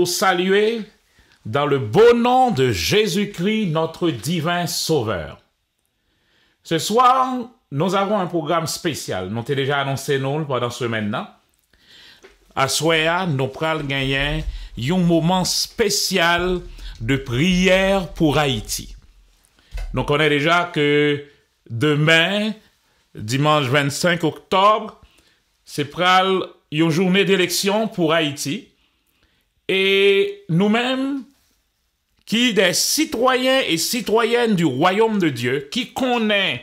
vous saluer dans le beau nom de Jésus-Christ, notre divin Sauveur. Ce soir, nous avons un programme spécial. Nous t'ai déjà annoncé nous pendant ce semaine-là. À soir, nous prenons gagner un moment spécial de prière pour Haïti. Nous connaissons déjà que demain, dimanche 25 octobre, c'est une journée d'élection pour Haïti. Et nous-mêmes, qui des citoyens et citoyennes du royaume de Dieu, qui connaissent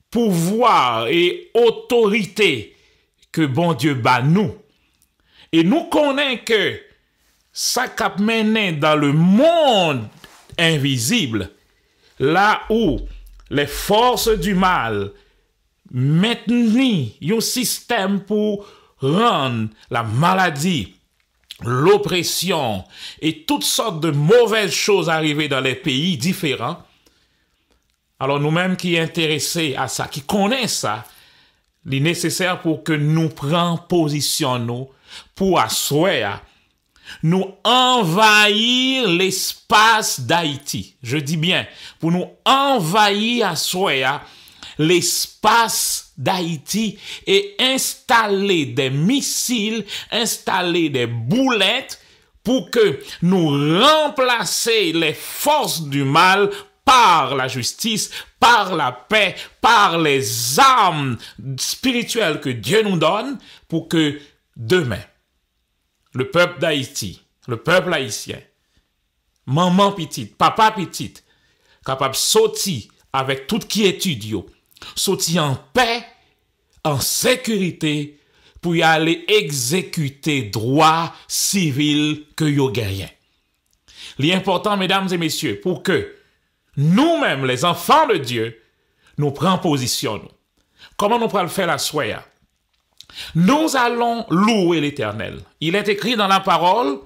pouvoir et autorité que bon Dieu bat nous, et nous connaissons que ça cap mené dans le monde invisible, là où les forces du mal maintenir un système pour rendre la maladie, l'oppression et toutes sortes de mauvaises choses arriver dans les pays différents. Alors nous-mêmes qui sommes intéressés à ça, qui connaissons ça, il est nécessaire pour que nous prenions position nous pour asseoir, nous envahir l'espace d'Haïti. Je dis bien, pour nous envahir asseoir l'espace d'Haïti et installer des missiles, installer des boulettes pour que nous remplacer les forces du mal par la justice, par la paix, par les armes spirituelles que Dieu nous donne pour que demain, le peuple d'Haïti, le peuple haïtien, maman petite, papa petite, capable de sortir avec tout qui étudie, sortir en paix, en sécurité, pour y aller exécuter droit civil que yo gagné. L'important, mesdames et messieurs, pour que nous-mêmes, les enfants de Dieu, nous prenions position. Comment nous pourrons le faire la soirée? Nous allons louer l'Éternel. Il est écrit dans la parole,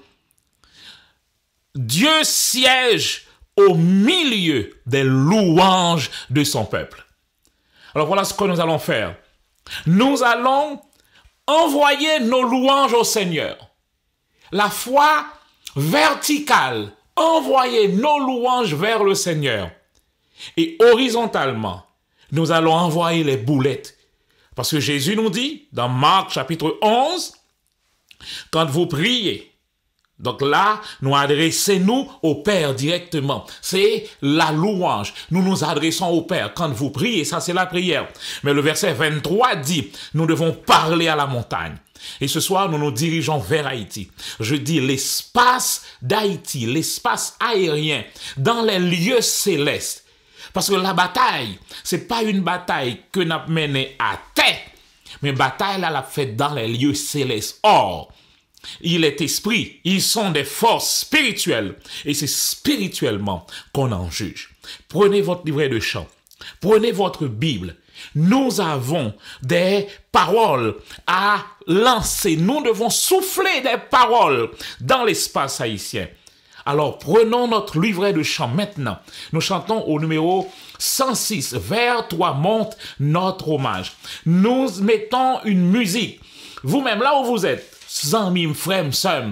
Dieu siège au milieu des louanges de son peuple. Alors voilà ce que nous allons faire. Nous allons envoyer nos louanges au Seigneur. La foi verticale, envoyer nos louanges vers le Seigneur. Et horizontalement, nous allons envoyer les boulettes. Parce que Jésus nous dit, dans Marc chapitre 11, quand vous priez, donc là, nous adressons-nous au Père directement. C'est la louange. Nous nous adressons au Père. Quand vous priez, ça c'est la prière. Mais le verset 23 dit, nous devons parler à la montagne. Et ce soir, nous nous dirigeons vers Haïti. Je dis l'espace d'Haïti, l'espace aérien, dans les lieux célestes. Parce que la bataille, c'est pas une bataille que nous avons menée à terre, mais bataille là, la fait dans les lieux célestes. Or, il est esprit, ils sont des forces spirituelles, et c'est spirituellement qu'on en juge. Prenez votre livret de chant, prenez votre Bible. Nous avons des paroles à lancer. Nous devons souffler des paroles dans l'espace haïtien. Alors, prenons notre livret de chant maintenant. Nous chantons au numéro 106. Vers toi monte notre hommage. Nous mettons une musique. Vous-même, là où vous êtes, zanmim, frère, sœur,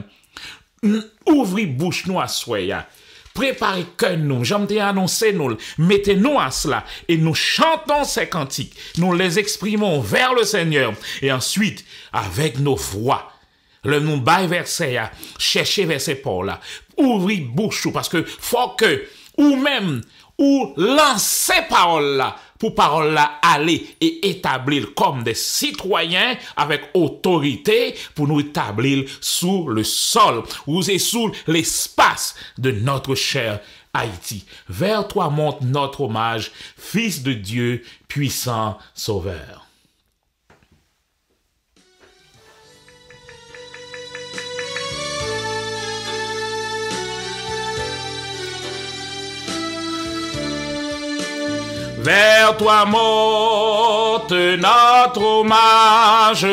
ouvrez bouche nous à soya. Préparez que nous, j'aime te annoncer nous, mettez-nous à cela et nous chantons ces cantiques. Nous les exprimons vers le Seigneur et ensuite, avec nos voix, le nous bail verset, cherchez verset Paul là, ouvrez bouche parce que faut que, ou même, ou lancer parole là, pour parole là aller et établir comme des citoyens avec autorité pour nous établir sous le sol ou sous l'espace de notre cher Haïti. Vers toi monte notre hommage, Fils de Dieu, puissant Sauveur. Vers toi monte notre hommage,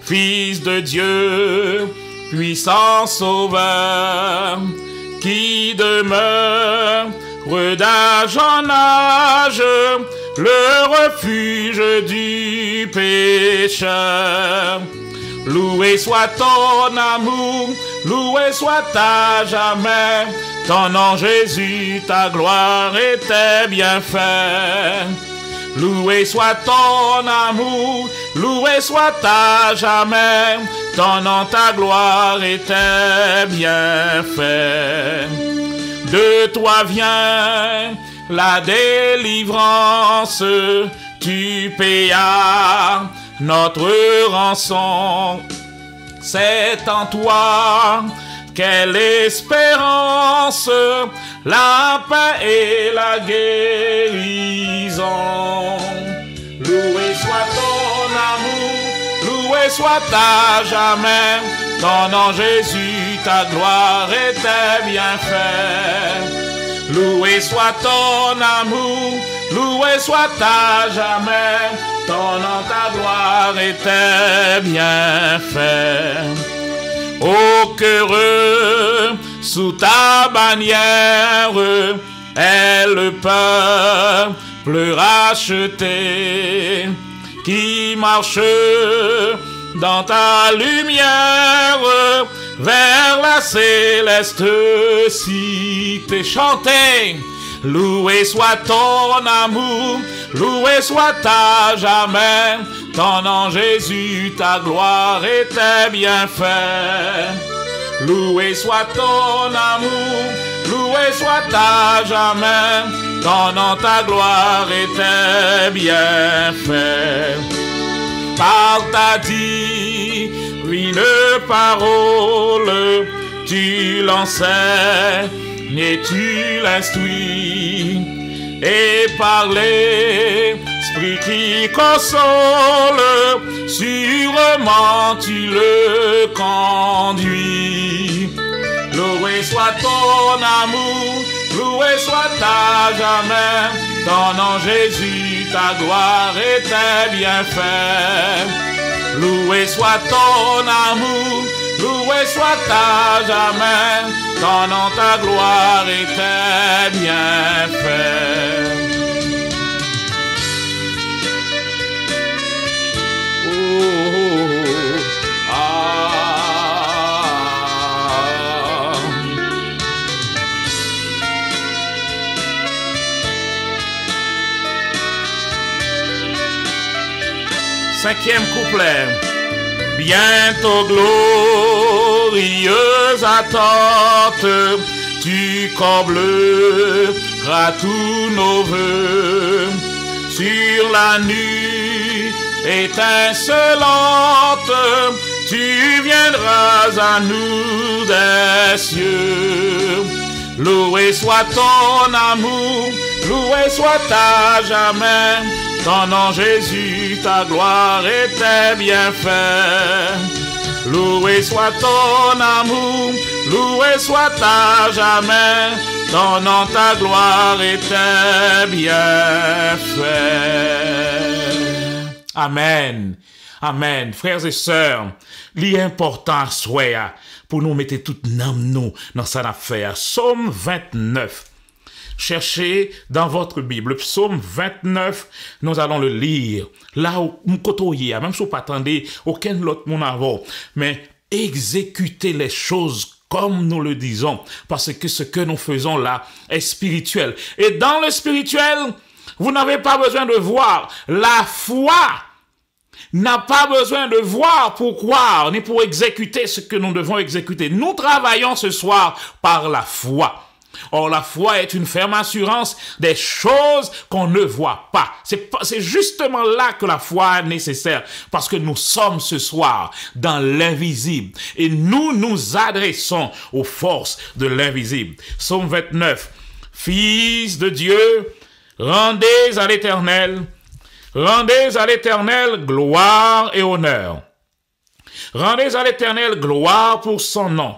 Fils de Dieu, puissant Sauveur, qui demeure d'âge en âge, le refuge du pécheur. Loué soit ton amour, loué soit à jamais. Ton nom Jésus, ta gloire et tes bienfaits. Loué soit ton amour, loué soit à jamais. Ton nom, ta gloire et tes bienfaits. De toi vient la délivrance, tu payas notre rançon. C'est en toi quelle espérance, la paix et la guérison. Loué soit ton amour, loué soit à jamais. Ton nom Jésus, ta gloire et tes bienfaits. Loué soit ton amour, loué soit à jamais. Ton nom, ta gloire et tes bienfaits. Ô qu'heureux, sous ta bannière, est le peuple racheté, qui marche dans ta lumière, vers la céleste cité. Chantez! Loué soit ton amour, loué soit à jamais. Ton nom Jésus, ta gloire et tes bienfaits. Loué soit ton amour, loué soit à jamais. Ton nom, ta gloire et tes bienfaits. Par ta divine parole, tu l'enseignes et tu l'instruis, et par l'Esprit qui console, sûrement tu le conduis. Loué soit ton amour, loué soit à jamais. Ton nom Jésus, ta gloire et tes bienfaits. Loué soit ton amour, loué soit à jamais. Ton nom, ta gloire et tes bienfaits. Oh, ah. Cinquième couplet. Bientôt glorieuse attente, tu combleras tous nos vœux. Sur la nue étincelante, tu viendras à nous des cieux. Loué soit ton amour, loué soit à jamais. Ton nom Jésus, ta gloire et tes bienfaits. Loué soit ton amour, loué soit à jamais. Ton nom, ta gloire et tes bienfaits. Amen. Amen. Frères et sœurs, l'important soit pour nous mettre toute nous dans cette affaire. Psaume 29. Cherchez dans votre Bible, Psaume 29, nous allons le lire. Là où nous côtoyons, même si vous ne attendez aucun autre monde avant, mais exécutez les choses comme nous le disons, parce que ce que nous faisons là est spirituel. Et dans le spirituel, vous n'avez pas besoin de voir. La foi n'a pas besoin de voir pour croire, ni pour exécuter ce que nous devons exécuter. Nous travaillons ce soir par la foi. Or, la foi est une ferme assurance des choses qu'on ne voit pas. C'est justement là que la foi est nécessaire, parce que nous sommes ce soir dans l'invisible et nous nous adressons aux forces de l'invisible. Psaume 29. Fils de Dieu, rendez à l'Éternel gloire et honneur. Rendez à l'Éternel gloire pour son nom.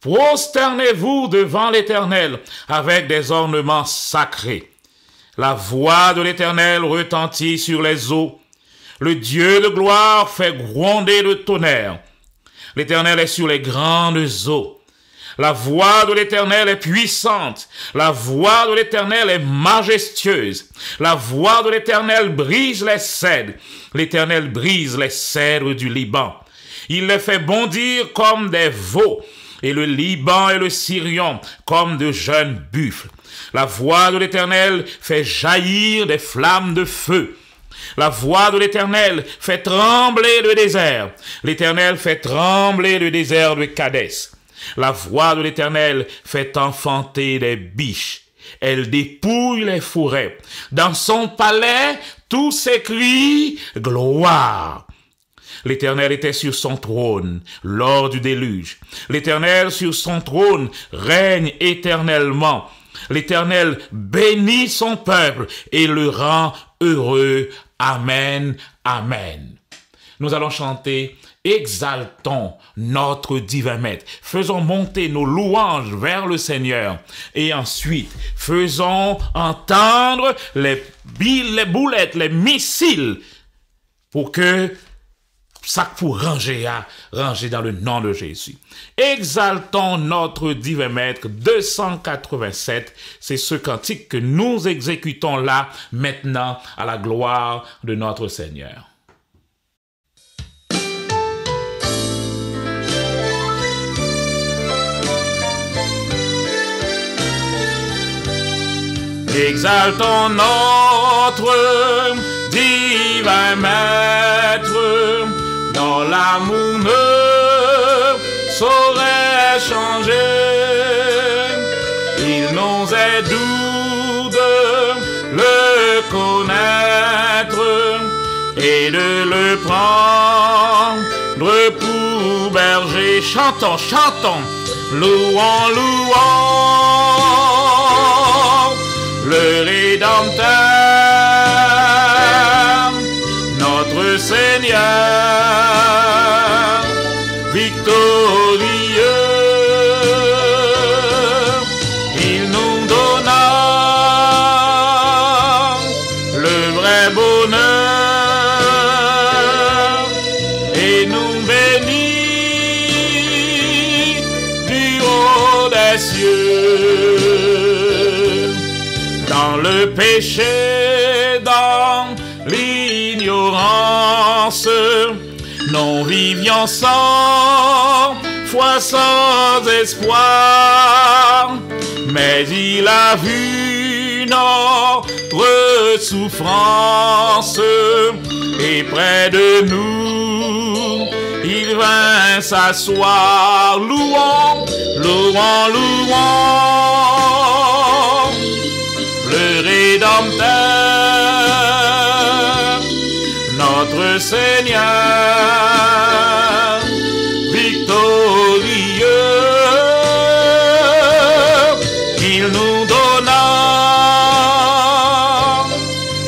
Prosternez-vous devant l'Éternel avec des ornements sacrés. La voix de l'Éternel retentit sur les eaux. Le Dieu de gloire fait gronder le tonnerre. L'Éternel est sur les grandes eaux. La voix de l'Éternel est puissante. La voix de l'Éternel est majestueuse. La voix de l'Éternel brise les cèdres. L'Éternel brise les cèdres du Liban. Il les fait bondir comme des veaux, et le Liban et le Sirion comme de jeunes buffles. La voix de l'Éternel fait jaillir des flammes de feu. La voix de l'Éternel fait trembler le désert. L'Éternel fait trembler le désert de Kadès. La voix de l'Éternel fait enfanter des biches. Elle dépouille les forêts. Dans son palais, tout s'écrie gloire. L'Éternel était sur son trône lors du déluge. L'Éternel sur son trône règne éternellement. L'Éternel bénit son peuple et le rend heureux. Amen, amen. Nous allons chanter « Exaltons notre divin maître ». Faisons monter nos louanges vers le Seigneur. Et ensuite, faisons entendre les boulettes, les missiles, pour que ça pour ranger dans le nom de Jésus. Exaltons notre divin maître, 287, c'est ce cantique que nous exécutons là, maintenant, à la gloire de notre Seigneur. Exaltons notre divin maître, dont l'amour ne saurait changer. Il nous est doux de le connaître et de le prendre pour berger. Chantons, chantons, louons, louons le Rédempteur, notre Seigneur, victorieux. Il nous donna le vrai bonheur et nous bénit du haut des cieux. Dans le péché, dans l'ignorance, nous vivions sans foi, sans espoir, mais il a vu notre souffrance et près de nous, il vint s'asseoir. Louons, louons, louons le Rédempteur, notre Seigneur, victorieux. Il nous donna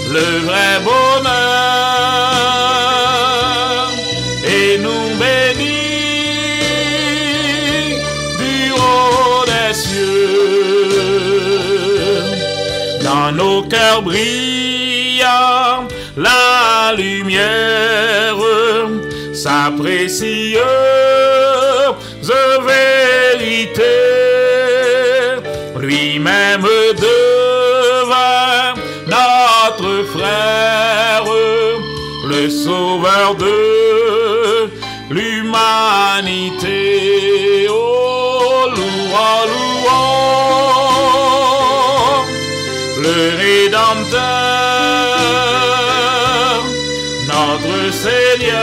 le vrai bonheur et nous bénit du haut des cieux. Dans nos cœurs brille la lumière, sa précieuse vérité. Lui-même devint notre frère, le sauveur de l'humanité. Oh, louons, louons le Rédempteur, notre Seigneur,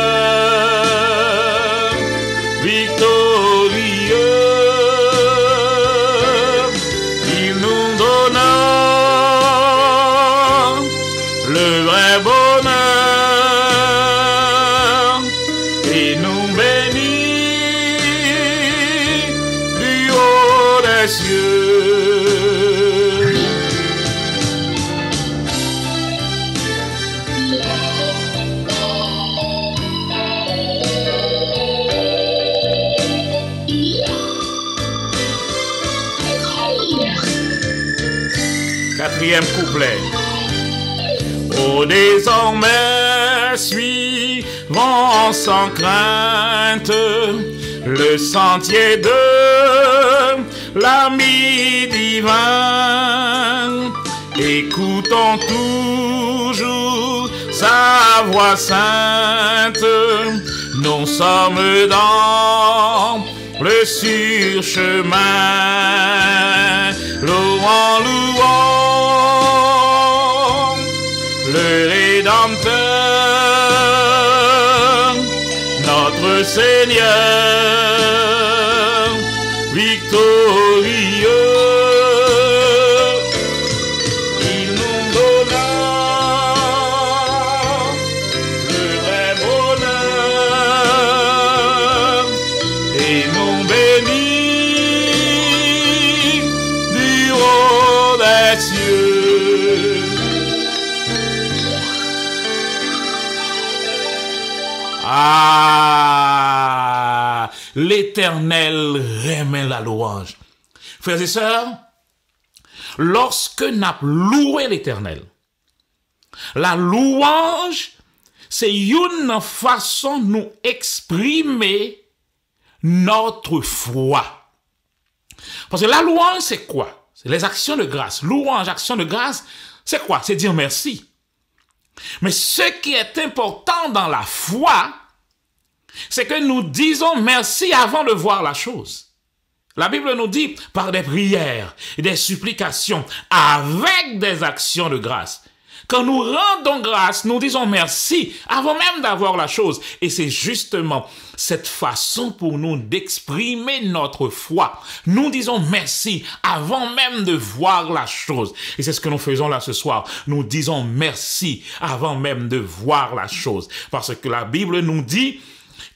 victorieux. Il nous donna le vrai bonheur et nous bénit du haut des cieux. Quatrième couplet. Oh, désormais, suivons sans crainte le sentier de l'ami divin. Écoutons toujours sa voix sainte, nous sommes dans le surchemin, louons, louons le Rédempteur, notre Seigneur, victorieux. Il nous donna le vrai bonheur et nous bénit du haut des cieux. Ah, l'Éternel remet la louange. Frères et sœurs, lorsque nous avons loué l'Éternel, la louange, c'est une façon de nous exprimer notre foi. Parce que la louange, c'est quoi? C'est les actions de grâce. Louange, action de grâce, c'est quoi? C'est dire merci. Mais ce qui est important dans la foi, c'est que nous disons merci avant de voir la chose. La Bible nous dit par des prières et des supplications avec des actions de grâce. Quand nous rendons grâce, nous disons merci avant même d'avoir la chose. Et c'est justement cette façon pour nous d'exprimer notre foi. Nous disons merci avant même de voir la chose. Et c'est ce que nous faisons là ce soir. Nous disons merci avant même de voir la chose. Parce que la Bible nous dit,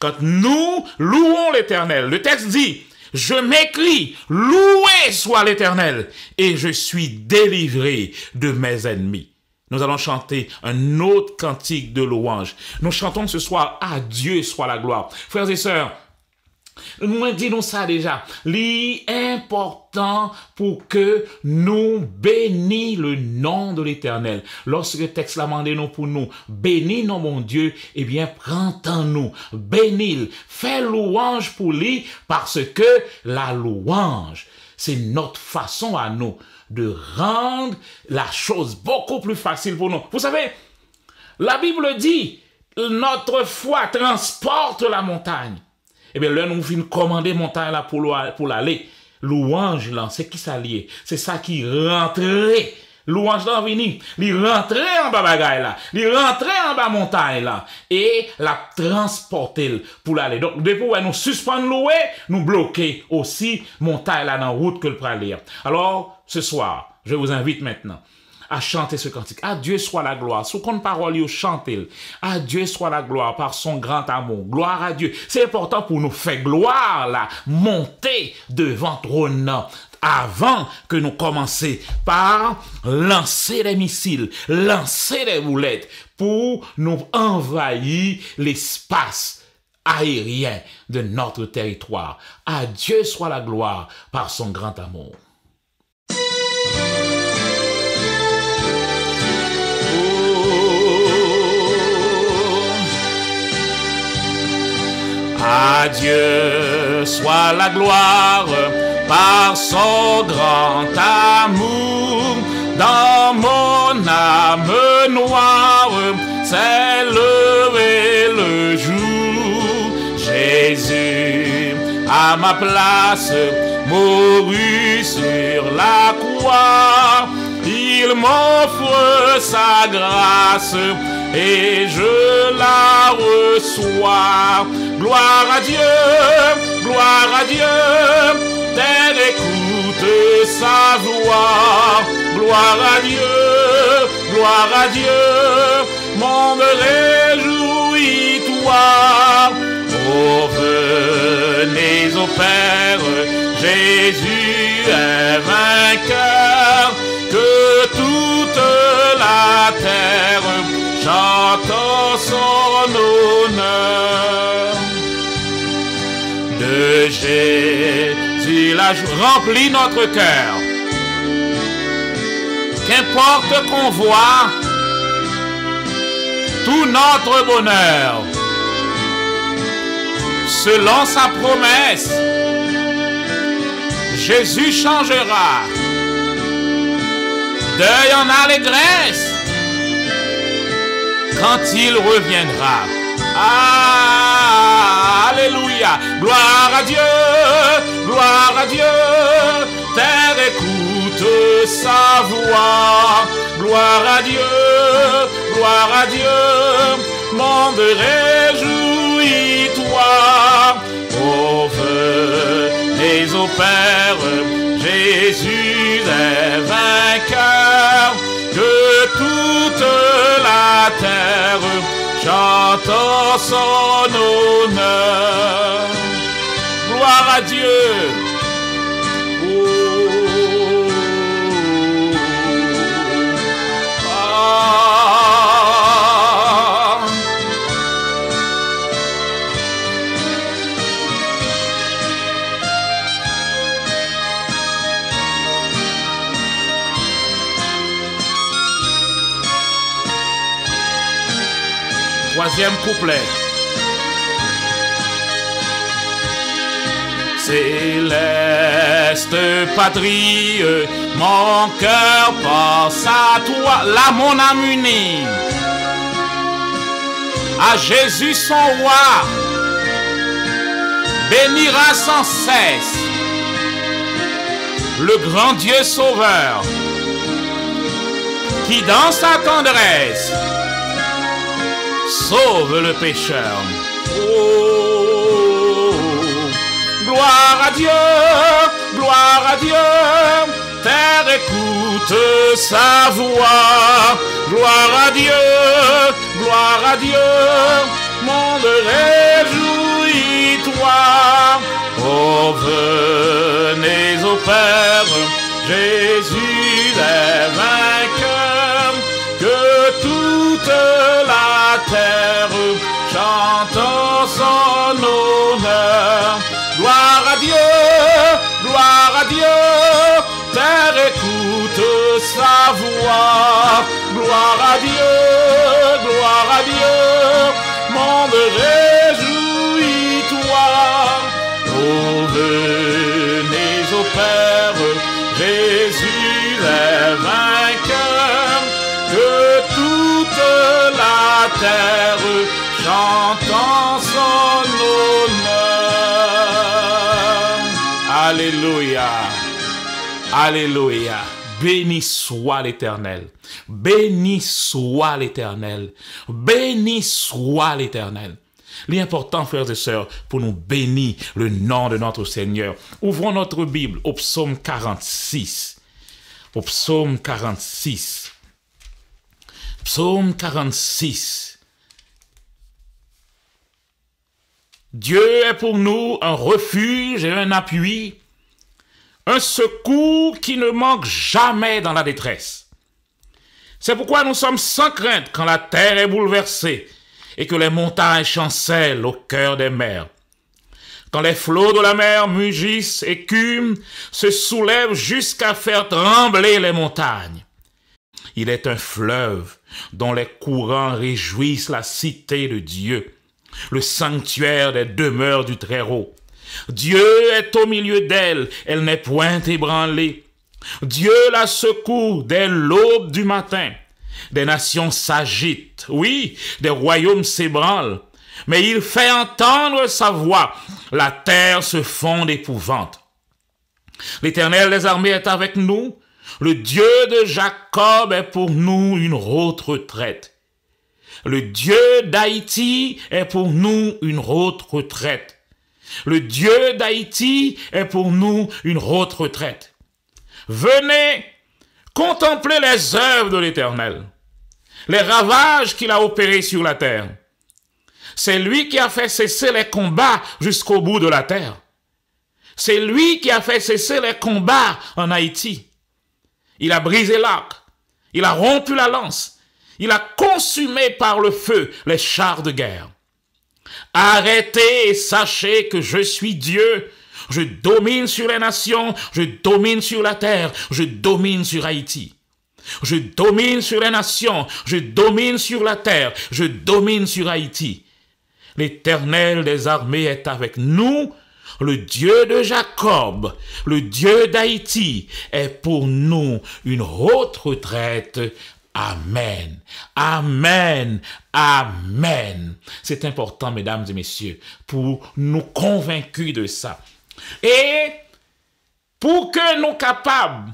quand nous louons l'Éternel, le texte dit, je m'écris, loué soit l'Éternel, et je suis délivré de mes ennemis. Nous allons chanter un autre cantique de louange. Nous chantons ce soir, à Dieu soit la gloire. Frères et sœurs, nous disons ça déjà. L'important pour que nous bénissions le nom de l'Éternel. Lorsque le texte l'a demandé nous pour nous bénir non mon Dieu, eh bien prends-en-nous, bénis-le, fais louange pour lui, parce que la louange, c'est notre façon à nous de rendre la chose beaucoup plus facile pour nous. Vous savez, la Bible dit, notre foi transporte la montagne. Eh bien, là, nous venons commander montagne là pour l'aller. Louange là, c'est qui ça lié? C'est ça qui rentrait. Louange là, vini. Il rentrait en bas bagaille là. Il rentrait en bas montagne là. Et la transporter pour l'aller. Donc, depuis où nous suspendons louer, nous bloquer aussi montagne là dans la route que le praler. Alors, ce soir, je vous invite maintenant à chanter ce cantique. À Dieu soit la gloire. Sous compte parole, chantez. À Dieu soit la gloire par son grand amour. Gloire à Dieu. C'est important pour nous faire gloire là, monter devant trône avant que nous commencions par lancer les missiles, lancer les boulettes pour nous envahir l'espace aérien de notre territoire. À Dieu soit la gloire par son grand amour. À Dieu soit la gloire par son grand amour. Dans mon âme noire s'est levé le jour. Jésus à ma place mourut sur la croix. Il m'offre sa grâce et je la reçois. Gloire à Dieu, terre écoute sa voix. Gloire à Dieu, monde réjouis-toi. Oh, venez au Père, Jésus est vainqueur, que toute la terre chante son honneur. De Jésus la remplit notre cœur. Qu'importe qu'on voit tout notre bonheur, selon sa promesse, Jésus changera. Deuil en allégresse quand il reviendra. Alléluia. Gloire à Dieu, gloire à Dieu. Terre écoute sa voix. Gloire à Dieu, gloire à Dieu. Monde réjouis-toi. Oh, venez au Père, Jésus est vainqueur. Que toute la terre chante son honneur. Gloire à Dieu. Oh. Troisième couplet. Céleste patrie, mon cœur pense à toi. Là, mon âme unie à Jésus son roi bénira sans cesse le grand Dieu sauveur qui dans sa tendresse sauve le pécheur. Oh, gloire à Dieu, gloire à Dieu. Terre écoute sa voix. Gloire à Dieu, gloire à Dieu. Monde réjouis-toi. Oh, venez au Père, Jésus est vainqueur. Que toute la terre chante son honneur. Gloire à Dieu, gloire à Dieu. Terre écoute sa voix. Gloire à Dieu, gloire à Dieu. Monde réjouis-toi. Oh, venez au Père, Jésus est vainqueur. Que toute la terre chantant son honneur. Alléluia. Alléluia. Béni soit l'Éternel. Béni soit l'Éternel. Béni soit l'Éternel. L'important, frères et sœurs, pour nous bénir le nom de notre Seigneur. Ouvrons notre Bible au psaume 46. Au psaume 46. Psaume 46. Dieu est pour nous un refuge et un appui, un secours qui ne manque jamais dans la détresse. C'est pourquoi nous sommes sans crainte quand la terre est bouleversée et que les montagnes chancellent au cœur des mers. Quand les flots de la mer mugissent, écument, se soulèvent jusqu'à faire trembler les montagnes. Il est un fleuve dont les courants réjouissent la cité de Dieu, le sanctuaire des demeures du Très-Haut. Dieu est au milieu d'elle, elle n'est point ébranlée. Dieu la secoue dès l'aube du matin. Des nations s'agitent, oui, des royaumes s'ébranlent, mais il fait entendre sa voix. La terre se fond d'épouvante. L'Éternel des armées est avec nous. Le Dieu de Jacob est pour nous une haute retraite. Le Dieu d'Haïti est pour nous une haute retraite. Le Dieu d'Haïti est pour nous une haute retraite. Venez contempler les œuvres de l'Éternel, les ravages qu'il a opérés sur la terre. C'est lui qui a fait cesser les combats jusqu'au bout de la terre. C'est lui qui a fait cesser les combats en Haïti. Il a brisé l'arc, il a rompu la lance, il a consumé par le feu les chars de guerre. Arrêtez et sachez que je suis Dieu. Je domine sur les nations, je domine sur la terre, je domine sur Haïti. Je domine sur les nations, je domine sur la terre, je domine sur Haïti. L'Éternel des armées est avec nous. Le Dieu de Jacob, le Dieu d'Haïti est pour nous une haute retraite. Amen. Amen. Amen. C'est important, mesdames et messieurs, pour nous convaincre de ça. Et pour que nous capables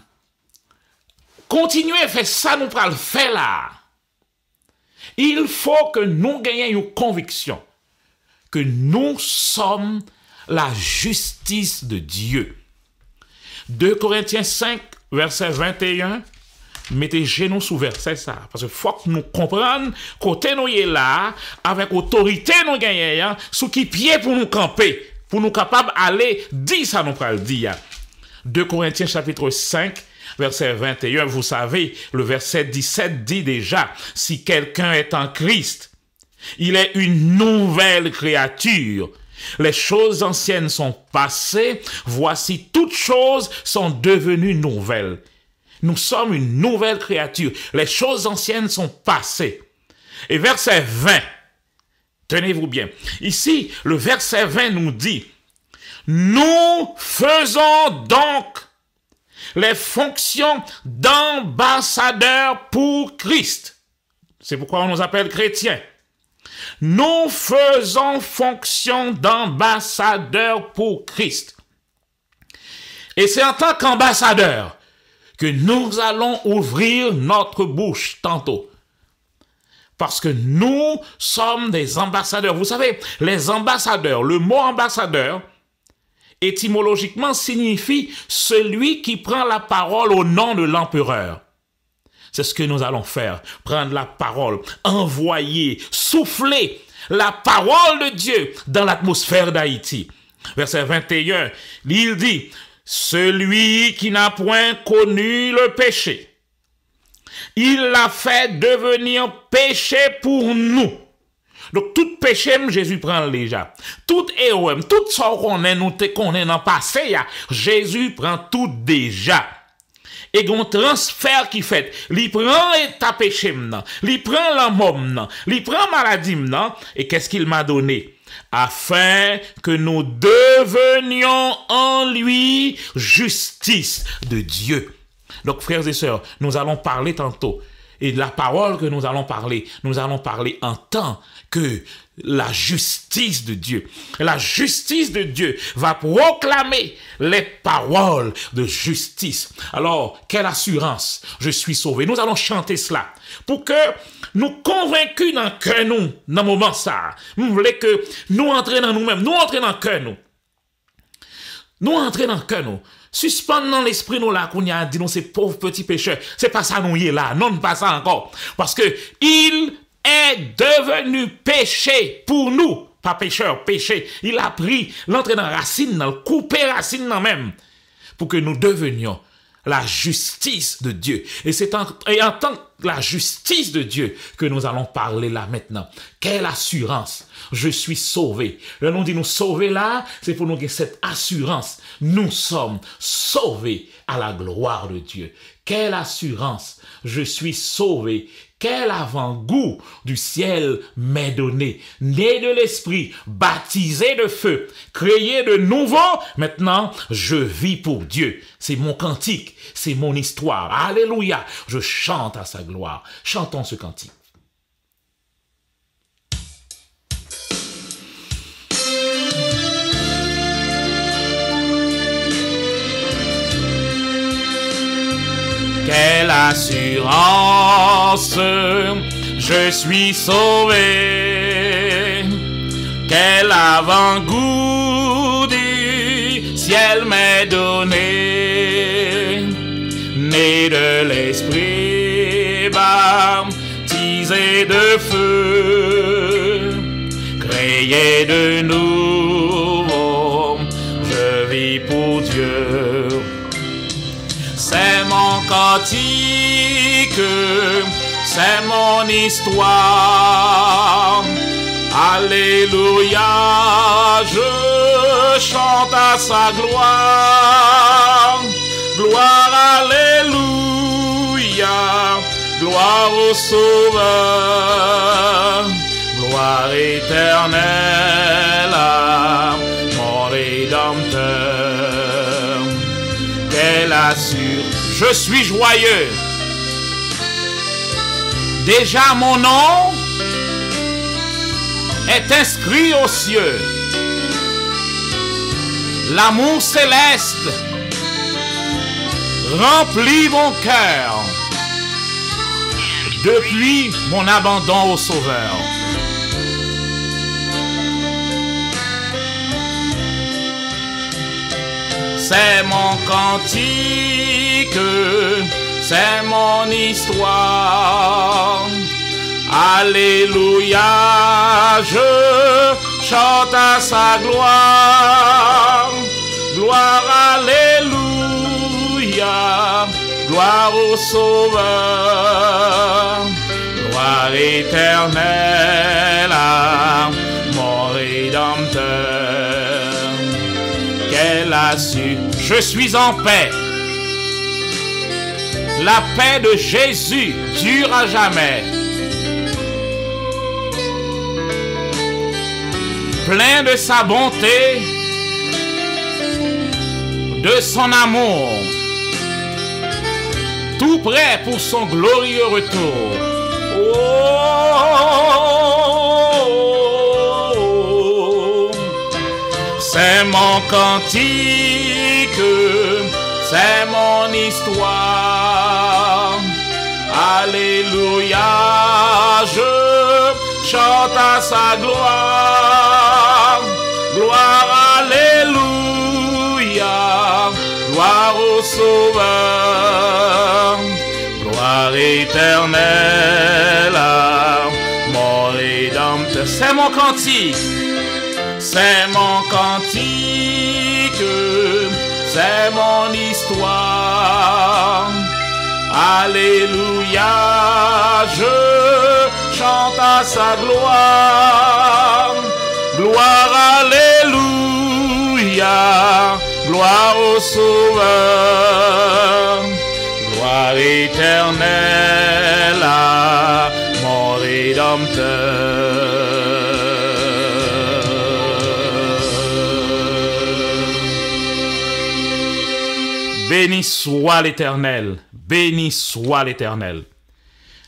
continuer à faire ça, nous pourrons le faire là. Il faut que nous gagnions une conviction que nous sommes la justice de Dieu. 2 Corinthiens 5, verset 21, mettez genoux sous verset ça. Parce qu'il faut que nous comprenions côté nous est là, avec autorité nous gagnons, sous qui pied pour nous camper, pour nous capables d'aller dire ça nous pourrons le dire. 2 Corinthiens chapitre 5, verset 21, vous savez, le verset 17 dit déjà, si quelqu'un est en Christ, il est une nouvelle créature. Les choses anciennes sont passées, voici toutes choses sont devenues nouvelles. Nous sommes une nouvelle créature. Les choses anciennes sont passées. Et verset 20, tenez-vous bien. Ici, le verset 20 nous dit, nous faisons donc les fonctions d'ambassadeurs pour Christ. C'est pourquoi on nous appelle chrétiens. Nous faisons fonction d'ambassadeurs pour Christ. Et c'est en tant qu'ambassadeurs que nous allons ouvrir notre bouche tantôt. Parce que nous sommes des ambassadeurs. Vous savez, les ambassadeurs, le mot ambassadeur, étymologiquement signifie celui qui prend la parole au nom de l'empereur. C'est ce que nous allons faire, prendre la parole, envoyer, souffler la parole de Dieu dans l'atmosphère d'Haïti. Verset 21, il dit, celui qui n'a point connu le péché, il l'a fait devenir péché pour nous. Donc, tout péché, Jésus prend déjà. Tout erreur, tout ce qu'on est, nous qu'on est dans le passé, Jésus prend tout déjà. Et un transfert qui fait, il prend ta péché, il prend la mort, il prend maladie, et qu'est-ce qu'il m'a donné? Afin que nous devenions en lui justice de Dieu. Donc, frères et sœurs, nous allons parler tantôt. Et de la parole que nous allons parler en tant que la justice de Dieu. La justice de Dieu va proclamer les paroles de justice. Alors, quelle assurance, je suis sauvé. Nous allons chanter cela pour que nous convaincus dans le cœur, nous, dans le moment ça. Nous voulons que nous entrions dans nous-mêmes, nous entrions dans le cœur, nous. Nous entrions dans le cœur, nous. Suspendre dans l'esprit nous là qu'on y a dit nous ces pauvres petits pécheurs, c'est pas ça nous y est là, non pas ça encore, parce que il est devenu péché pour nous, pas pécheur, péché. Il a pris l'entrée dans la racine, dans le couper racine dans même, pour que nous devenions la justice de Dieu. Et c'est en tant que la justice de Dieu que nous allons parler là maintenant. Quelle assurance! Je suis sauvé. Le nom dit nous sauver là, c'est pour nous gagner cette assurance. Nous sommes sauvés à la gloire de Dieu. Quelle assurance! Je suis sauvé. Quel avant-goût du ciel m'est donné, né de l'esprit, baptisé de feu, créé de nouveau. Maintenant, je vis pour Dieu. C'est mon cantique, c'est mon histoire. Alléluia. Je chante à sa gloire. Chantons ce cantique. Quelle assurance, je suis sauvé. Quel avant-goût du ciel m'est donné. Né de l'esprit, baptisé de feu, créé de nouveau, je vis pour Dieu. C'est mon cantique, c'est mon histoire. Alléluia, je chante à sa gloire. Gloire, alléluia, gloire au Sauveur. Gloire éternelle à mon Rédempteur. Quelle assure, je suis joyeux. Déjà mon nom est inscrit aux cieux. L'amour céleste remplit mon cœur depuis mon abandon au Sauveur. C'est mon cantique, c'est mon histoire. Alléluia, je chante à sa gloire. Gloire, alléluia, gloire au Sauveur. Gloire éternelle à mon Rédempteur. Qu'elle a su, je suis en paix. La paix de Jésus dure à jamais. Plein de sa bonté, de son amour, tout prêt pour son glorieux retour. Oh, c'est mon cantique, c'est mon histoire. Alléluia, je chante à sa gloire. Gloire, alléluia, gloire au Sauveur. Gloire éternelle à mon Rédempteur. C'est mon cantique, c'est mon cantique, c'est mon histoire. Alléluia, je chante à sa gloire. Gloire, alléluia, gloire au Sauveur. Gloire éternelle à mon Rédempteur. Béni soit l'Éternel, béni soit l'Éternel.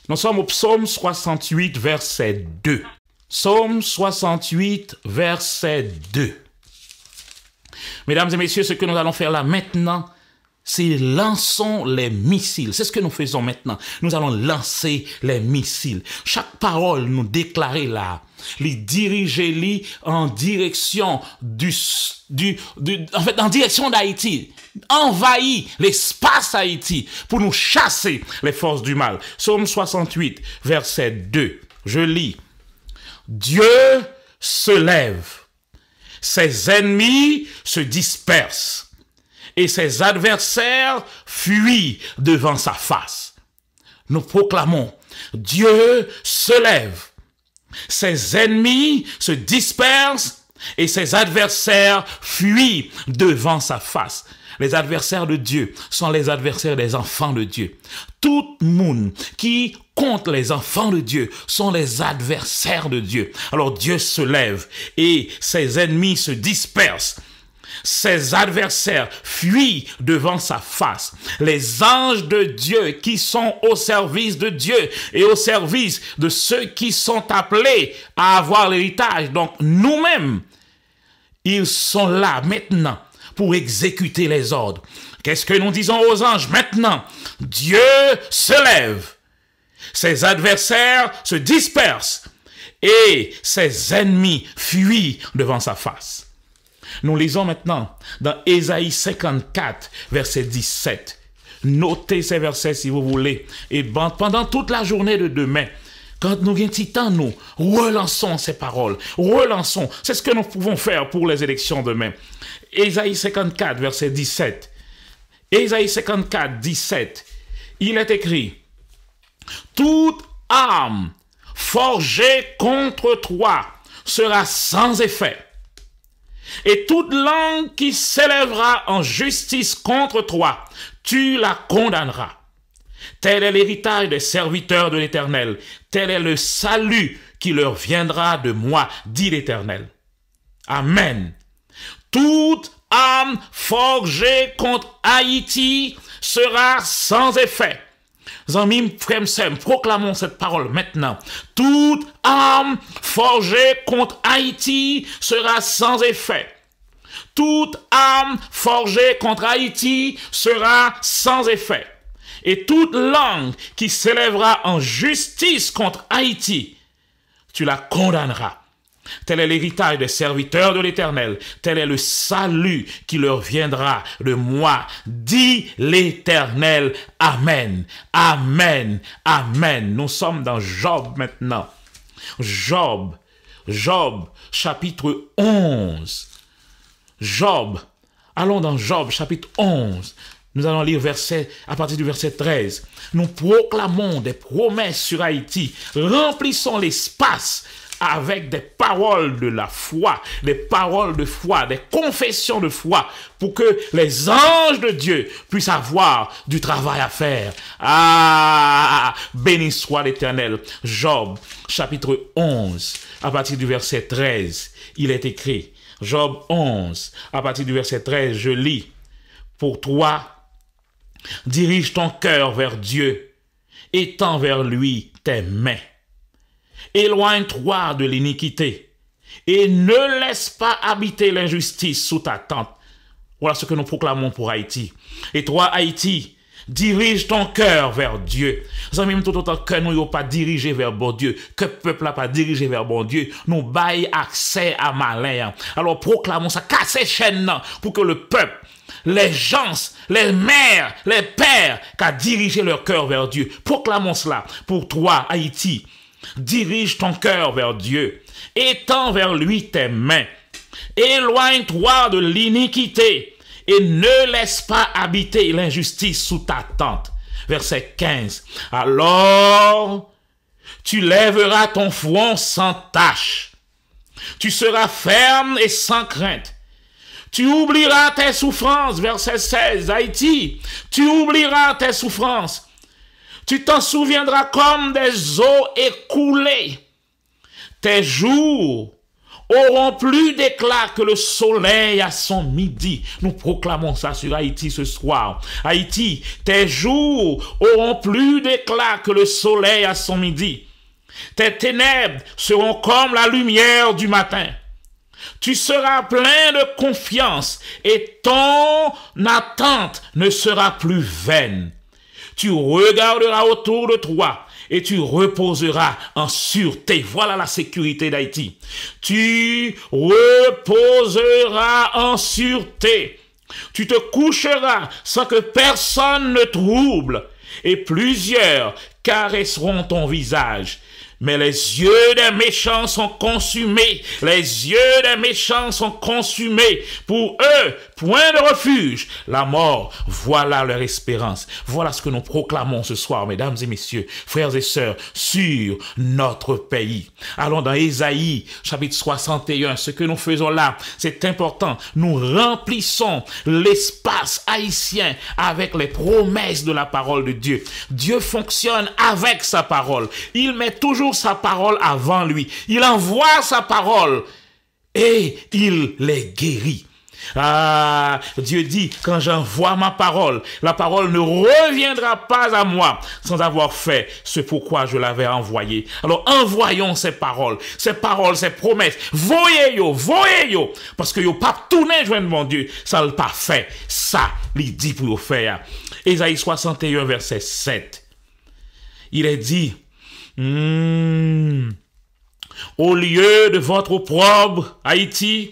Nous sommes au psaume 68, verset 2. Psaume 68, verset 2. Mesdames et messieurs, ce que nous allons faire là maintenant, c'est lançons les missiles. C'est ce que nous faisons maintenant. Nous allons lancer les missiles. Chaque parole nous déclarer là, les diriger en direction en direction d'Haïti. Envahir l'espace Haïti pour nous chasser les forces du mal. Psaume 68, verset 2. Je lis. Dieu se lève, ses ennemis se dispersent et ses adversaires fuient devant sa face. Nous proclamons, Dieu se lève, ses ennemis se dispersent et ses adversaires fuient devant sa face. Les adversaires de Dieu sont les adversaires des enfants de Dieu. Tout le monde qui contre les enfants de Dieu sont les adversaires de Dieu. Alors Dieu se lève et ses ennemis se dispersent. Ses adversaires fuient devant sa face. Les anges de Dieu qui sont au service de Dieu et au service de ceux qui sont appelés à avoir l'héritage. Donc nous-mêmes, ils sont là maintenant pour exécuter les ordres. Qu'est-ce que nous disons aux anges maintenant? Dieu se lève. Ses adversaires se dispersent et ses ennemis fuient devant sa face. Nous lisons maintenant dans Ésaïe 54, verset 17. Notez ces versets si vous voulez. Et pendant toute la journée de demain, quand nous avons petit temps, nous relançons ces paroles. Relançons. C'est ce que nous pouvons faire pour les élections demain. Ésaïe 54, verset 17. Ésaïe 54, 17. Il est écrit, « Toute arme forgée contre toi sera sans effet. Et toute langue qui s'élèvera en justice contre toi, tu la condamneras. Tel est l'héritage des serviteurs de l'Éternel. Tel est le salut qui leur viendra de moi, dit l'Éternel. » Amen. Toute arme forgée contre Haïti sera sans effet. Amis, frères, sœurs, proclamons cette parole maintenant. Toute arme forgée contre Haïti sera sans effet. Toute arme forgée contre Haïti sera sans effet. Et toute langue qui s'élèvera en justice contre Haïti, tu la condamneras. Tel est l'héritage des serviteurs de l'Éternel. Tel est le salut qui leur viendra de moi, dit l'Éternel. Amen. Amen. Amen. Nous sommes dans Job maintenant. Job, chapitre 11. Job. Allons dans Job, chapitre 11. Nous allons lire à partir du verset 13. Nous proclamons des promesses sur Haïti. Remplissons l'espace avec des paroles de la foi, des paroles de foi, des confessions de foi, pour que les anges de Dieu puissent avoir du travail à faire. Ah, béni soit l'Éternel. Job, chapitre 11, à partir du verset 13, il est écrit, Job 11, à partir du verset 13, je lis, pour toi, dirige ton cœur vers Dieu, étends vers lui tes mains. Éloigne-toi de l'iniquité et ne laisse pas habiter l'injustice sous ta tente. Voilà ce que nous proclamons pour Haïti. Et toi, Haïti, dirige ton cœur vers Dieu. Ça même tout autant que nous n'avons pas dirigé vers bon Dieu, que le peuple n'a pas dirigé vers bon Dieu, nous baillons accès à malin. Alors proclamons ça, cassez chaîne pour que le peuple, les gens, les mères, les pères, qui dirigé leur cœur vers Dieu. Proclamons cela pour toi, Haïti. Dirige ton cœur vers Dieu, étends vers lui tes mains, éloigne-toi de l'iniquité et ne laisse pas habiter l'injustice sous ta tente. Verset 15. Alors, tu lèveras ton front sans tache, tu seras ferme et sans crainte. Tu oublieras tes souffrances. Verset 16. Haïti, tu oublieras tes souffrances. Tu t'en souviendras comme des eaux écoulées. Tes jours auront plus d'éclat que le soleil à son midi. Nous proclamons ça sur Haïti ce soir. Haïti, tes jours auront plus d'éclat que le soleil à son midi. Tes ténèbres seront comme la lumière du matin. Tu seras plein de confiance et ton attente ne sera plus vaine. Tu regarderas autour de toi et tu reposeras en sûreté. Voilà la sécurité d'Haïti. Tu reposeras en sûreté. Tu te coucheras sans que personne ne trouble et plusieurs caresseront ton visage. Mais les yeux des méchants sont consumés. Les yeux des méchants sont consumés. Pour eux, point de refuge. La mort, voilà leur espérance. Voilà ce que nous proclamons ce soir, mesdames et messieurs, frères et sœurs, sur notre pays. Allons dans Ésaïe, chapitre 61. Ce que nous faisons là, c'est important. Nous remplissons l'espace haïtien avec les promesses de la parole de Dieu. Dieu fonctionne avec sa parole. Il met toujours sa parole avant lui. Il envoie sa parole et il les guérit. Ah, Dieu dit, quand j'envoie ma parole, la parole ne reviendra pas à moi sans avoir fait ce pourquoi je l'avais envoyée. Alors envoyons ces paroles, ces promesses. Voyez-yo, parce que yo pas tourné joindre mon Dieu, ça l'a pas fait. Ça, il dit pour faire. Ésaïe 61, verset 7. Il est dit, au lieu de votre opprobre, Haïti,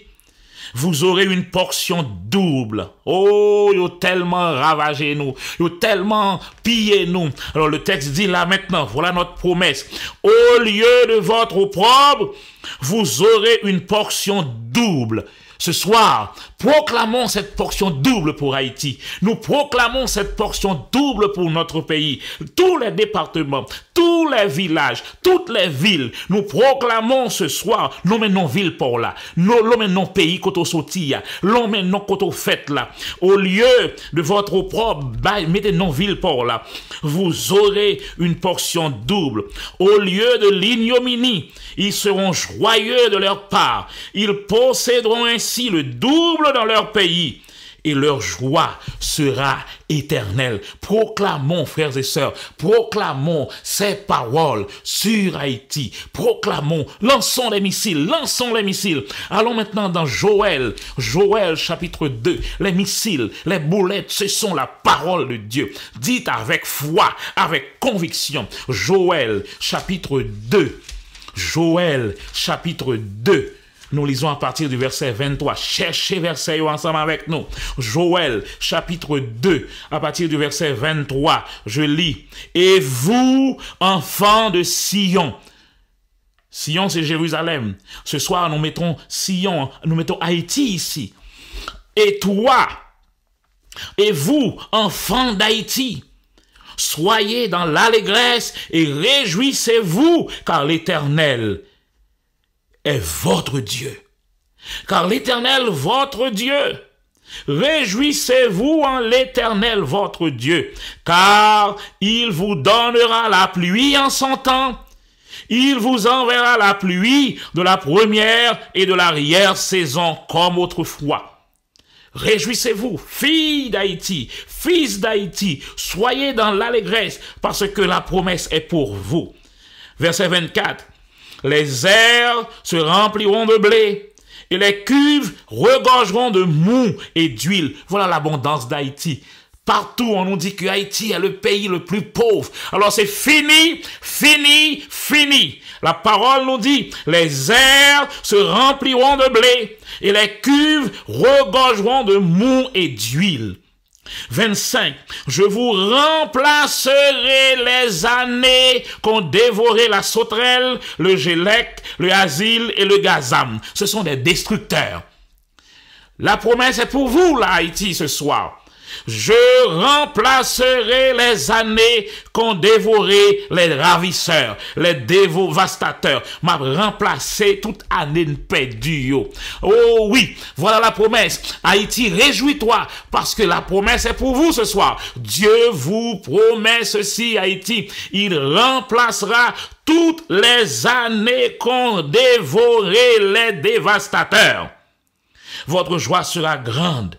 vous aurez une portion double. Oh, ils ont tellement ravagé nous, ils ont tellement pillé nous. Alors le texte dit là maintenant, voilà notre promesse. Au lieu de votre opprobre, vous aurez une portion double. Ce soir, proclamons cette portion double pour Haïti. Nous proclamons cette portion double pour notre pays. Tous les départements, tous les villages, toutes les villes, nous proclamons ce soir, non mais non ville pour là, non mais non pays koto sorti, non mais non koto fête là. Au lieu de votre opprobre, mettez non ville pour là. Vous aurez une portion double. Au lieu de l'ignominie, ils seront joyeux de leur part. Ils posséderont ainsi le double dans leur pays et leur joie sera éternelle. Proclamons, frères et sœurs, proclamons ces paroles sur Haïti. Proclamons, lançons les missiles, lançons les missiles. Allons maintenant dans Joël, Joël chapitre 2. Les missiles, les boulettes, ce sont la parole de Dieu. Dites avec foi, avec conviction. Joël chapitre 2. Joël chapitre 2. Nous lisons à partir du verset 23. Cherchez verset ensemble avec nous. Joël, chapitre 2, à partir du verset 23. Je lis. Et vous, enfants de Sion. Sion, c'est Jérusalem. Ce soir, nous mettons Sion, nous mettons Haïti ici. Et toi, et vous, enfants d'Haïti, soyez dans l'allégresse et réjouissez-vous, car l'Éternel est votre Dieu. Car l'Éternel, votre Dieu, réjouissez-vous en l'Éternel, votre Dieu, car il vous donnera la pluie en son temps. Il vous enverra la pluie de la première et de l'arrière-saison comme autrefois. Réjouissez-vous, filles d'Haïti, fils d'Haïti, soyez dans l'allégresse parce que la promesse est pour vous. Verset 24. Les airs se rempliront de blé et les cuves regorgeront de mou et d'huile. Voilà l'abondance d'Haïti. Partout, on nous dit que Haïti est le pays le plus pauvre. Alors c'est fini, fini, fini. La parole nous dit, les airs se rempliront de blé et les cuves regorgeront de mou et d'huile. 25. Je vous remplacerai les années qu'ont dévoré la sauterelle, le gélec, le asile et le gazam. Ce sont des destructeurs. La promesse est pour vous, là, Haïti, ce soir. Je remplacerai les années qu'ont dévoré les ravisseurs, les dévastateurs. M'a remplacé toute année perdue. Oh oui, voilà la promesse. Haïti, réjouis-toi parce que la promesse est pour vous ce soir. Dieu vous promet ceci, Haïti. Il remplacera toutes les années qu'ont dévoré les dévastateurs. Votre joie sera grande.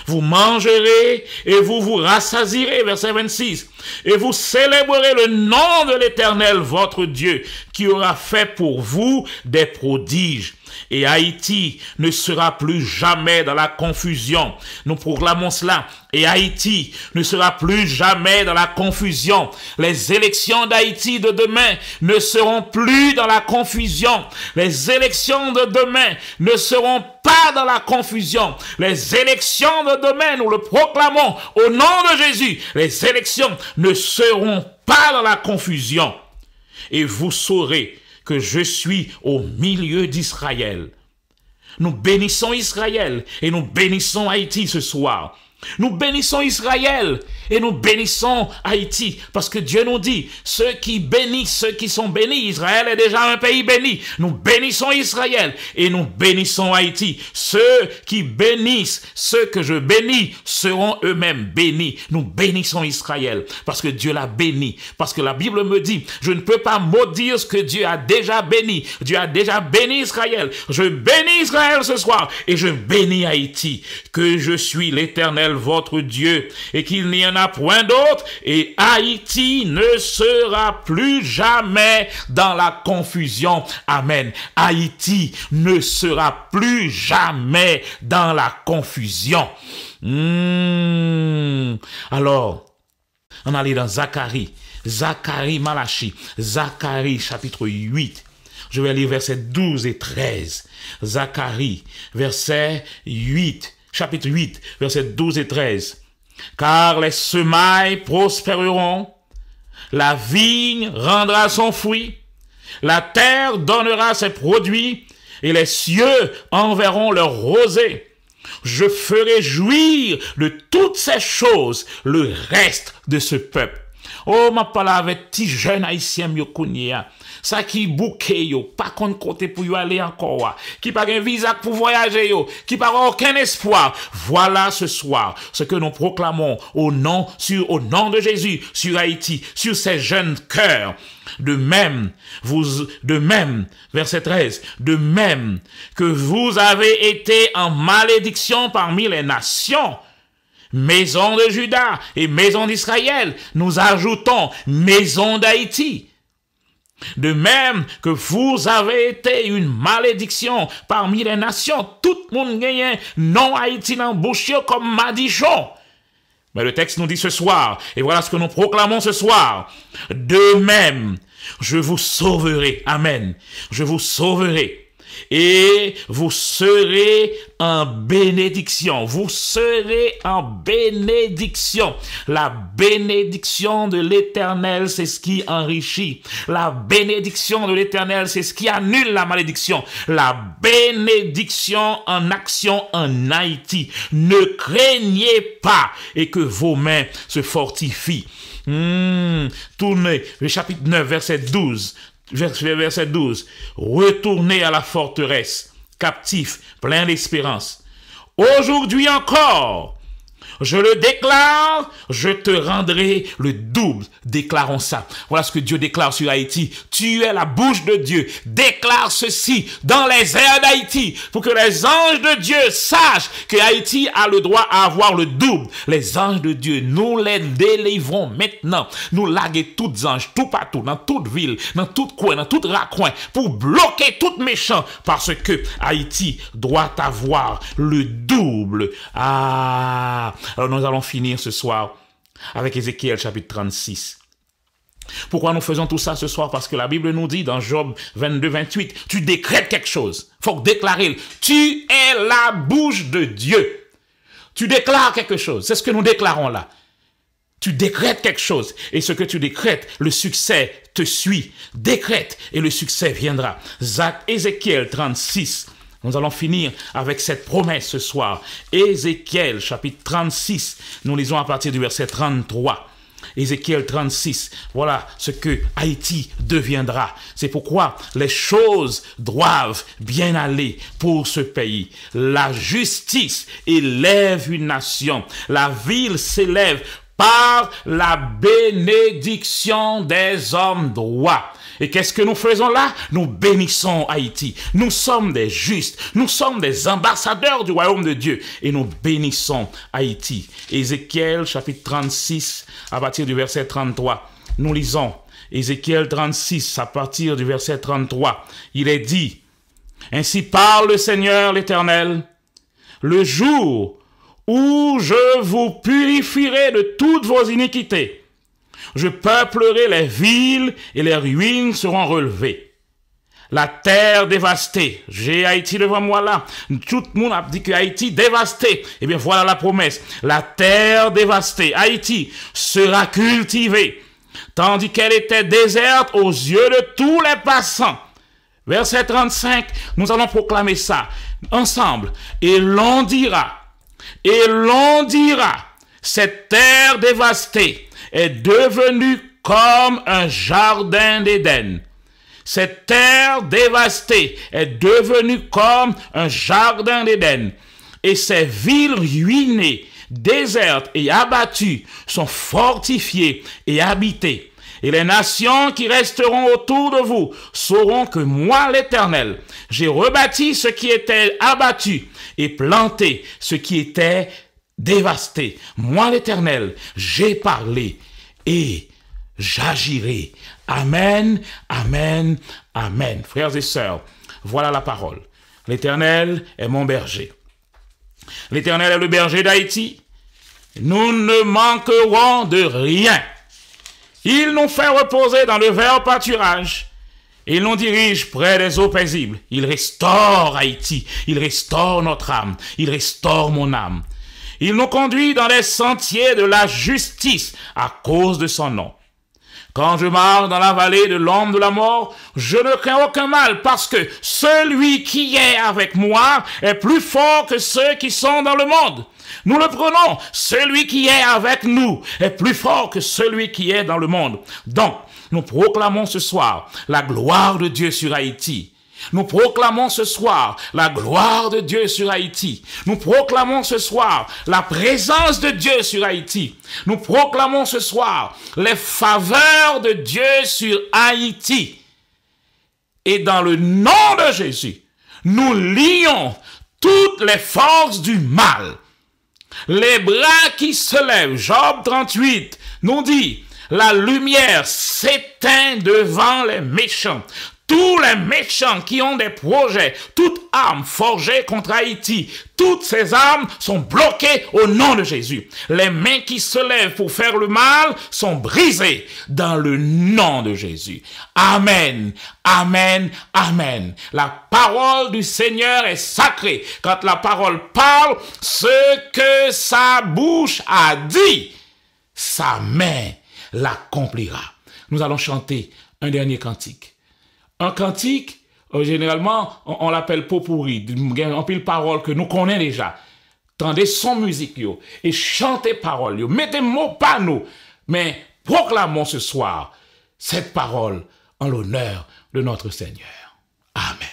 Vous mangerez et vous vous rassasierez, verset 26. Et vous célébrerez le nom de l'Éternel, votre Dieu, qui aura fait pour vous des prodiges. Et Haïti ne sera plus jamais dans la confusion. Nous proclamons cela. Et Haïti ne sera plus jamais dans la confusion. Les élections d'Haïti de demain ne seront plus dans la confusion. Les élections de demain ne seront pas dans la confusion. Les élections de demain, nous le proclamons au nom de Jésus. Les élections ne seront pas dans la confusion. Et vous saurez que je suis au milieu d'Israël. Nous bénissons Israël et nous bénissons Haïti ce soir. Nous bénissons Israël et nous bénissons Haïti parce que Dieu nous dit, ceux qui bénissent, ceux qui sont bénis, Israël est déjà un pays béni. Nous bénissons Israël et nous bénissons Haïti. Ceux qui bénissent, ceux que je bénis seront eux-mêmes bénis. Nous bénissons Israël parce que Dieu l'a béni. Parce que la Bible me dit, je ne peux pas maudire ce que Dieu a déjà béni. Dieu a déjà béni Israël. Je bénis Israël ce soir et je bénis Haïti. Que je suis l'Éternel, votre Dieu, et qu'il n'y en a point d'autre, et Haïti ne sera plus jamais dans la confusion. Amen. Haïti ne sera plus jamais dans la confusion. Alors, on allait dans Zacharie, Malachi, Zacharie chapitre 8. Je vais lire versets 12 et 13. Zacharie, verset 8. Chapitre 8, versets 12 et 13. Car les semailles prospéreront, la vigne rendra son fruit, la terre donnera ses produits, et les cieux enverront leur rosée. Je ferai jouir de toutes ces choses le reste de ce peuple. Oh, ma parole avec petit jeune haïtien, ça qui bouquet yo, pas qu'on côté pour y aller encore, qui pas un visa pour voyager yo, qui pas aucun espoir. Voilà ce soir ce que nous proclamons au nom de Jésus sur Haïti, sur ces jeunes cœurs. De même, verset 13, de même que vous avez été en malédiction parmi les nations, maison de Juda et maison d'Israël, nous ajoutons maison d'Haïti. De même que vous avez été une malédiction parmi les nations, tout le monde gagne non Haïti dans bouche comme Madichon. Mais le texte nous dit ce soir, et voilà ce que nous proclamons ce soir. De même, je vous sauverai. Amen. Je vous sauverai. Et vous serez en bénédiction. Vous serez en bénédiction. La bénédiction de l'Éternel, c'est ce qui enrichit. La bénédiction de l'Éternel, c'est ce qui annule la malédiction. La bénédiction en action en Haïti. Ne craignez pas et que vos mains se fortifient. Tournez le chapitre 9, verset 12. Verset 12. Retournez à la forteresse, captifs, plein d'espérance. Aujourd'hui encore, je le déclare, je te rendrai le double. Déclarons ça. Voilà ce que Dieu déclare sur Haïti. Tu es la bouche de Dieu. Déclare ceci dans les airs d'Haïti pour que les anges de Dieu sachent que Haïti a le droit à avoir le double. Les anges de Dieu, nous les délivrons maintenant. Nous laguer tous anges, tout partout, dans toute ville, dans tout coin, dans tout raccoin, pour bloquer tout méchant parce que Haïti doit avoir le double. Alors nous allons finir ce soir avec Ézéchiel chapitre 36. Pourquoi nous faisons tout ça ce soir? Parce que la Bible nous dit dans Job 22, 28, tu décrètes quelque chose. Il faut déclarer. Tu es la bouche de Dieu. Tu déclares quelque chose. C'est ce que nous déclarons là. Tu décrètes quelque chose. Et ce que tu décrètes, le succès te suit. Décrète et le succès viendra. Ézéchiel 36. Nous allons finir avec cette promesse ce soir. Ézéchiel, chapitre 36. Nous lisons à partir du verset 33. Ézéchiel 36. Voilà ce que Haïti deviendra. C'est pourquoi les choses doivent bien aller pour ce pays. La justice élève une nation. La ville s'élève par la bénédiction des hommes droits. Et qu'est-ce que nous faisons là? Nous bénissons Haïti. Nous sommes des justes. Nous sommes des ambassadeurs du royaume de Dieu. Et nous bénissons Haïti. Ézéchiel chapitre 36 à partir du verset 33. Nous lisons Ézéchiel 36 à partir du verset 33. Il est dit, ainsi parle le Seigneur l'Éternel, le jour où je vous purifierai de toutes vos iniquités. Je peuplerai les villes et les ruines seront relevées. La terre dévastée. J'ai Haïti devant moi là. Tout le monde a dit que Haïti dévasté. Eh bien voilà la promesse. La terre dévastée. Haïti sera cultivée. Tandis qu'elle était déserte aux yeux de tous les passants. Verset 35. Nous allons proclamer ça ensemble. Et l'on dira. Cette terre dévastée est devenue comme un jardin d'Éden. Cette terre dévastée est devenue comme un jardin d'Éden. Et ces villes ruinées, désertes et abattues sont fortifiées et habitées. Et les nations qui resteront autour de vous sauront que moi, l'Éternel, j'ai rebâti ce qui était abattu et planté ce qui était dévasté. Moi, l'Éternel, j'ai parlé et j'agirai. Amen, amen, amen. Frères et sœurs, voilà la parole. L'Éternel est mon berger. L'Éternel est le berger d'Haïti. Nous ne manquerons de rien. Il nous fait reposer dans le vert pâturage. Il nous dirige près des eaux paisibles. Il restaure Haïti. Il restaure notre âme. Il restaure mon âme. Il nous conduit dans les sentiers de la justice à cause de son nom. Quand je marche dans la vallée de l'ombre de la mort, je ne crains aucun mal parce que celui qui est avec moi est plus fort que ceux qui sont dans le monde. Nous le prenons. Celui qui est avec nous est plus fort que celui qui est dans le monde. Donc, nous proclamons ce soir la gloire de Dieu sur Haïti. Nous proclamons ce soir la gloire de Dieu sur Haïti. Nous proclamons ce soir la présence de Dieu sur Haïti. Nous proclamons ce soir les faveurs de Dieu sur Haïti. Et dans le nom de Jésus, nous lions toutes les forces du mal. Les bras qui se lèvent, Job 38 nous dit, la lumière s'éteint devant les méchants. Tous les méchants qui ont des projets, toute arme forgée contre Haïti, toutes ces armes sont bloquées au nom de Jésus. Les mains qui se lèvent pour faire le mal sont brisées dans le nom de Jésus. Amen, amen, amen. La parole du Seigneur est sacrée. Quand la parole parle, ce que sa bouche a dit, sa main l'accomplira. Nous allons chanter un dernier cantique. Un cantique, généralement, on l'appelle pot pourri, un pile parole que nous connaissons déjà. Tendez son musique, yo, et chantez parole, yo. Mettez mots pas nous, mais proclamons ce soir cette parole en l'honneur de notre Seigneur. Amen.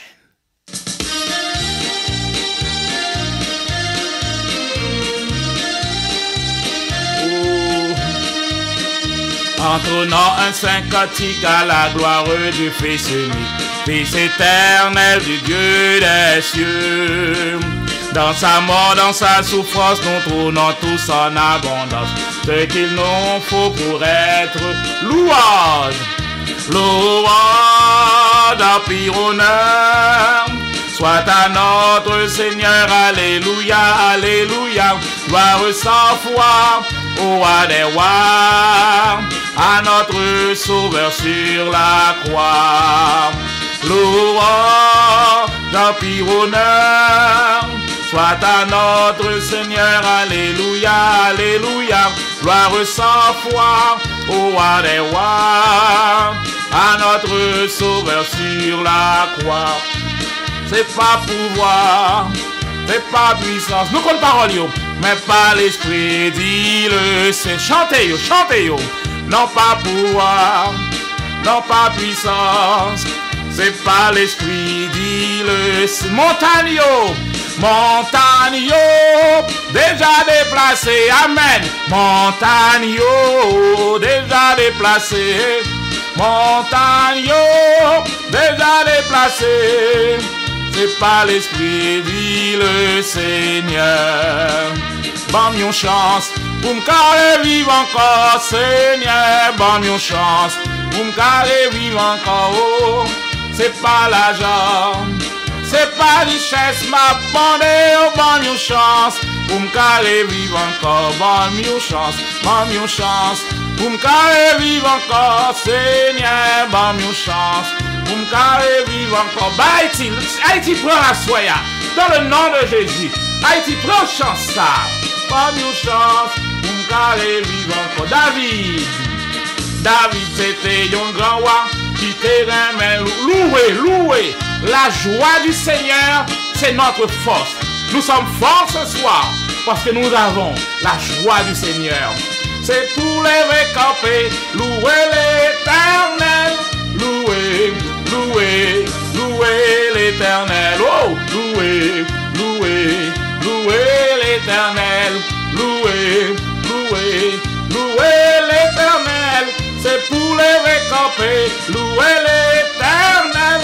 Entronnant un saint cantique à la gloire du Fils unique, Fils éternel du Dieu des cieux. Dans sa mort, dans sa souffrance, nous trônons tous en abondance, ce qu'il nous faut pour être louange. Louange, empire, honneur, soit à notre Seigneur, alléluia, alléluia, gloire sans foi, au roi des rois, à notre Sauveur sur la croix. Louange, empire, honneur, soit à notre Seigneur, alléluia, alléluia, gloire sans foi, au roi des rois, à notre Sauveur sur la croix. C'est pas pouvoir, c'est pas puissance, nous connaissons parole, mais pas l'esprit, dit le Saint. Chantez, chantez, non pas pouvoir, non pas puissance, c'est pas l'esprit, dit le Saint. Montagne, montagne, déjà déplacé, amen. Montagne, déjà déplacé, montagne, déjà déplacé. C'est pas l'esprit, dit le Seigneur. Bon, une chance, pour me carrer vivre encore, Seigneur. Bon, une chance, pour me carrer vivre encore. Oh, c'est pas l'argent, c'est pas richesse, ma bandée. Oh, bon, une chance, pour me carrer vivre encore. Bon, une chance, pour me carrer vivre encore, Seigneur. Bon, une chance. Pour me carrer vivre encore. Bah, Haïti, Haïti prend la soya. Dans le nom de Jésus. Haïti prend chance ça. Pas une chance. Pour me carrer vivre encore. David c'était un grand roi qui t'aimait louer. La joie du Seigneur, c'est notre force. Nous sommes forts ce soir parce que nous avons la joie du Seigneur. C'est pour les récamper, louer l'Éternel, louer l'Éternel, oh, louer l'Éternel, louer l'Éternel, c'est pour les récamper, louer l'Éternel.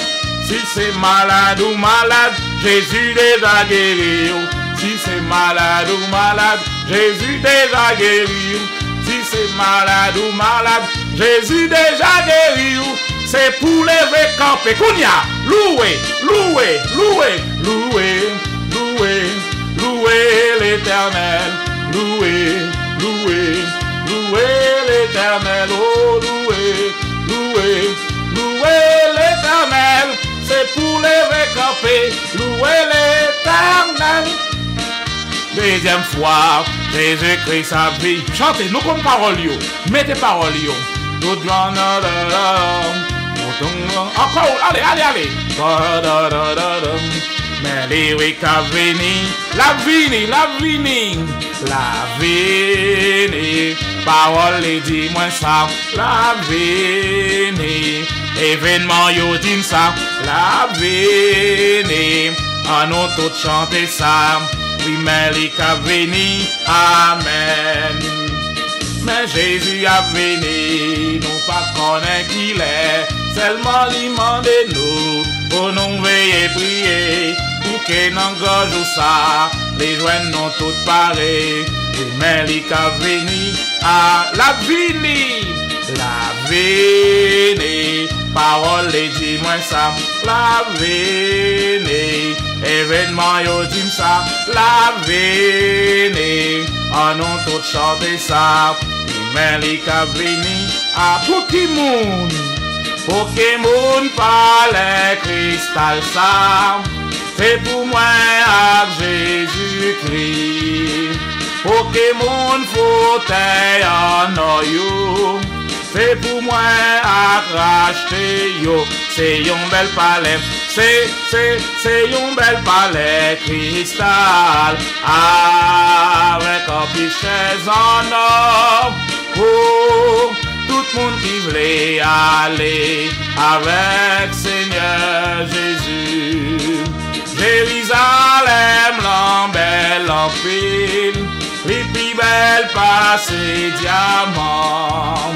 Si c'est malade ou malade, Jésus déjà guéri. Si c'est malade ou malade, Jésus déjà guéri. Si c'est malade ou malade, Jésus déjà guéri. C'est pour les récamper. Kounia, louer l'Éternel, louer l'Éternel, oh, louer l'Éternel, c'est pour les récamper, louer l'Éternel. Deuxième fois, Jésus-Christ a vie. Chantez, nous comme parole, mettez parole, Tout grand, encore, allez. Mais les week à venir, la vini, parole les dit moi ça, la vini, événement yo dit ça, la vini, à nous tous chanter ça, oui mais les qu'a veni, amen. Mais Jésus a venu, nous pas connaître qu'il est, seulement l'immense de nous, pour nous veiller prier, pour que nous gorge ça, les joints non toutes pareilles, mais il a venu à la vini, parole les dit moi ça, la vini, événement yo dit ça, la vini, à nous tous chanter ça. Mais les qu'a venu à Pokémon parlait cristal ça, c'est pour moi à Jésus-Christ. Pokémon fauteuil en oyo, c'est pour moi à racheter yo, c'est un bel palais, c'est un bel palais cristal, avec un pichet en or. Pour tout le monde qui voulait aller avec Seigneur Jésus. Jérusalem, l'embelle en pile, les plus belles passées diamants,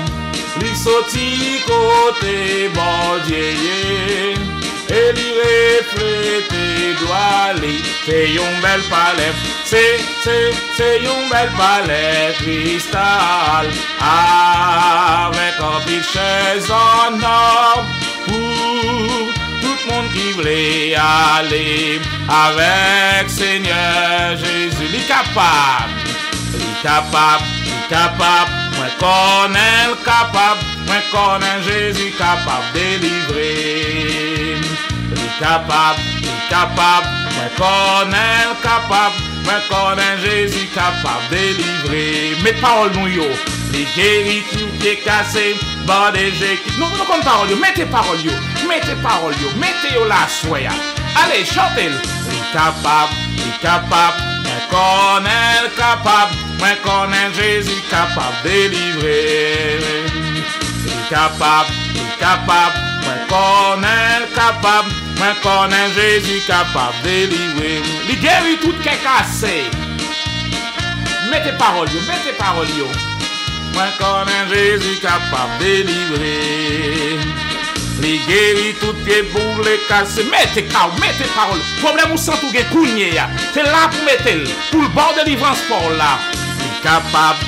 les sortis côté bordier, et les reflétés doualés, c'est un bel palais. C'est un bel palais cristal avec un pichet en or pour tout le monde qui voulait aller avec Seigneur Jésus. Il est capable, moi connais Jésus capable de délivrer. Il est capable, moi connais Jésus capable de délivrer. Mes paroles nous yo, les guéris tout qui est cassé, bandégé. Non, comme parole yo, mettez parole yo, mettez yo la soya. Allez, chantez. Il est capable, moi connais Jésus capable de délivrer. Il est capable, moi connais Jésus capable de délivrer. Il guérit tout qui est cassé. Mettez parole yo. Moi connais Jésus capable de délivrer. Il guérit tout qui est pour les casser. Mettez parole. Problème ou sans tout qui est ya. C'est là pour mettre pour le bord de délivrance pour là. Il est capable.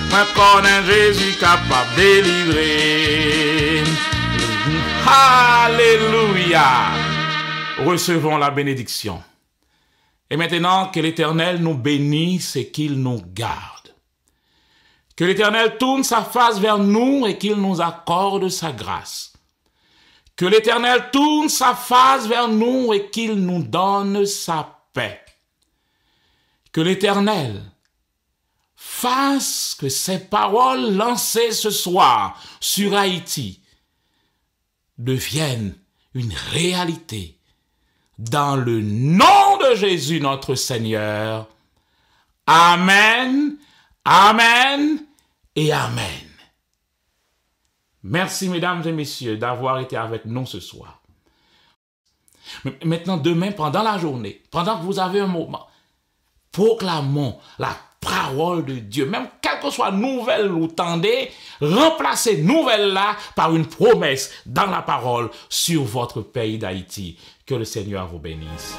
Moi connais Jésus capable de délivrer. Alléluia. Recevons la bénédiction. Et maintenant, que l'Éternel nous bénisse et qu'il nous garde. Que l'Éternel tourne sa face vers nous et qu'il nous accorde sa grâce. Que l'Éternel tourne sa face vers nous et qu'il nous donne sa paix. Que l'Éternel fasse que ces paroles lancées ce soir sur Haïti deviennent une réalité. Dans le nom de Jésus notre Seigneur. Amen, amen et amen. Merci mesdames et messieurs d'avoir été avec nous ce soir. Maintenant, demain, pendant la journée, pendant que vous avez un moment, proclamons la parole de Dieu. Même quelle que soit nouvelle ou tendez, remplacez nouvelle là par une promesse dans la parole sur votre pays d'Haïti. Que le Seigneur vous bénisse.